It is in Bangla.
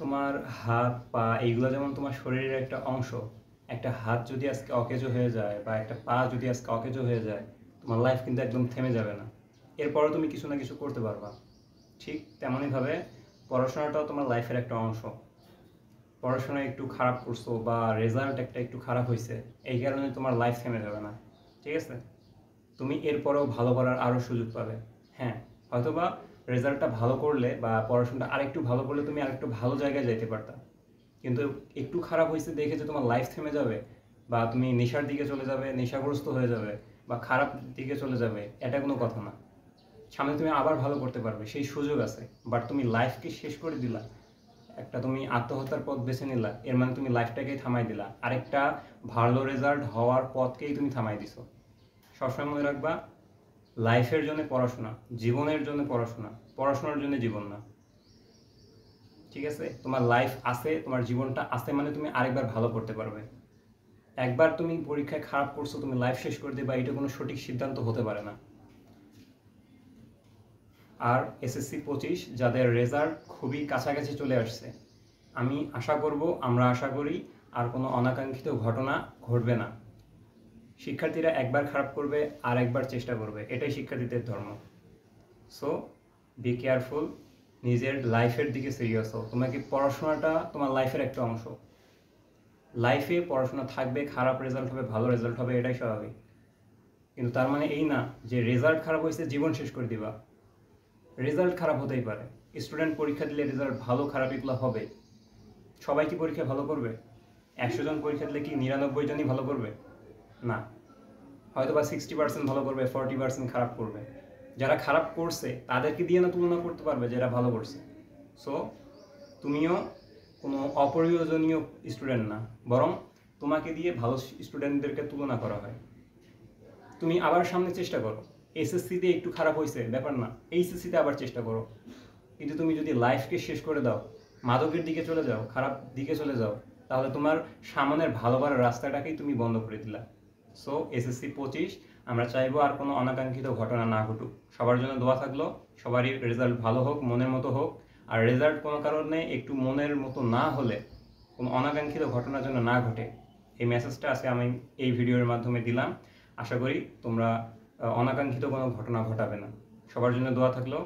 তোমার হাত পা এইগুলো যেমন তোমার শরীরের একটা অংশ। একটা হাত যদি আজকে অকেজো হয়ে যায় বা একটা পা যদি আজকে অকেজো হয়ে যায়, তোমার লাইফ কিন্তু একদম থেমে যাবে না। এরপরও তুমি কিছু না কিছু করতে পারবা। ঠিক তেমনইভাবে পড়াশোনাটাও তোমার লাইফের একটা অংশ। পড়াশোনা একটু খারাপ করছো বা রেজাল্ট একটা একটু খারাপ হয়েছে, এই কারণে তোমার লাইফ থেমে যাবে না। ঠিক আছে, তুমি এরপরেও ভালো করার আরও সুযোগ পাবে। হ্যাঁ, হয়তোবা রেজাল্টটা ভালো করলে বা পড়াশোনাটা আরেকটু ভালো করলে তুমি আরেকটু ভালো জায়গায় যাইতে পারতা, কিন্তু একটু খারাপ হয়েছে দেখে যে তোমার লাইফ থেমে যাবে বা তুমি নেশার দিকে চলে যাবে, নেশাগ্রস্ত হয়ে যাবে বা খারাপ দিকে চলে যাবে, এটা কোনো কথা না। সামনে তুমি আবার ভালো করতে পারবে, সেই সুযোগ আছে। বাট তুমি লাইফকে শেষ করে দিলা, একটা তুমি আত্মহত্যার পথ বেছে নিলা, এর মানে তুমি লাইফটাকেই থামাই দিলা, আরেকটা ভালো রেজাল্ট হওয়ার পথকেই তুমি থামাই দিছো। সবসময় মনে রাখবা, লাইফের জন্য পড়াশোনা, জীবনের জন্য পড়াশোনা, পড়াশোনার জন্য জীবন না। ঠিক আছে, তোমার লাইফ আছে, তোমার জীবনটা আছে, মানে তুমি আরেকবার ভালো করতে পারবে। একবার তুমি পরীক্ষায় খারাপ করছো, তুমি লাইফ শেষ করে দেবা, এটা কোনো সঠিক সিদ্ধান্ত হতে পারে না। আর এসএসসি 25 যাদের রেজাল্ট খুবই কাছাকাছি চলে আসছে, আমি আশা করব, আমরা আশা করি আর কোনো অনাকাঙ্ক্ষিত ঘটনা ঘটবে না। শিক্ষার্থীরা একবার খারাপ করবে আর একবার চেষ্টা করবে, এটাই শিক্ষার্থীদের ধর্ম। সো বি কেয়ারফুল, নিজের লাইফের দিকে সিরিয়াস হও। তোমাকে পড়াশোনাটা তোমার লাইফের একটা অংশ। লাইফে পড়াশোনা থাকবে, খারাপ রেজাল্ট হবে, ভালো রেজাল্ট হবে, এটাই স্বাভাবিক। কিন্তু তার মানে এই না যে রেজাল্ট খারাপ হয়েছে জীবন শেষ করে দিবা। রেজাল্ট খারাপ হতেই পারে, স্টুডেন্ট পরীক্ষা দিলে রেজাল্ট ভালো খারাপ এগুলো হবে। সবাই কি পরীক্ষা ভালো করবে? 100 জন পরীক্ষা দিলে কি 99 জনই ভালো করবে? না, হয়তো বা 60% ভালো করবে, 40% খারাপ করবে। যারা খারাপ করছে তাদেরকে দিয়ে না তুলনা করতে পারবে যারা ভালো করছে। সো তুমিও কোনো অপ্রয়োজনীয় স্টুডেন্ট না, বরং তোমাকে দিয়ে ভালো স্টুডেন্টদেরকে তুলনা করা হয়। তুমি আবার সামনে চেষ্টা করো। এসএসসিতে একটু খারাপ হয়েছে, ব্যাপার না, এইচএসসিতে আবার চেষ্টা করো। কিন্তু তুমি যদি লাইফকে শেষ করে দাও, মাদকের দিকে চলে যাও, খারাপ দিকে চলে যাও, তাহলে তোমার সামনের ভালো করার রাস্তাটাকেই তুমি বন্ধ করে দিলা। সো এসএসসি 25, আমরা চাইবো আর কোনো অনাকাঙ্ক্ষিত ঘটনা না ঘটুক। সবার জন্য দোয়া থাকলো, সবারই রেজাল্ট ভালো হোক, মনের মতো হোক। আর রেজাল্ট কোনো কারণে একটু মনের মতো না হলে, কোনো অনাকাঙ্ক্ষিত ঘটনার জন্য না ঘটে, এই মেসেজটা আজকে আমি এই ভিডিওর মাধ্যমে দিলাম। আশা করি তোমরা অনাকাঙ্ক্ষিত কোনো ঘটনা ঘটাবে না। সবার জন্য দোয়া থাকলো।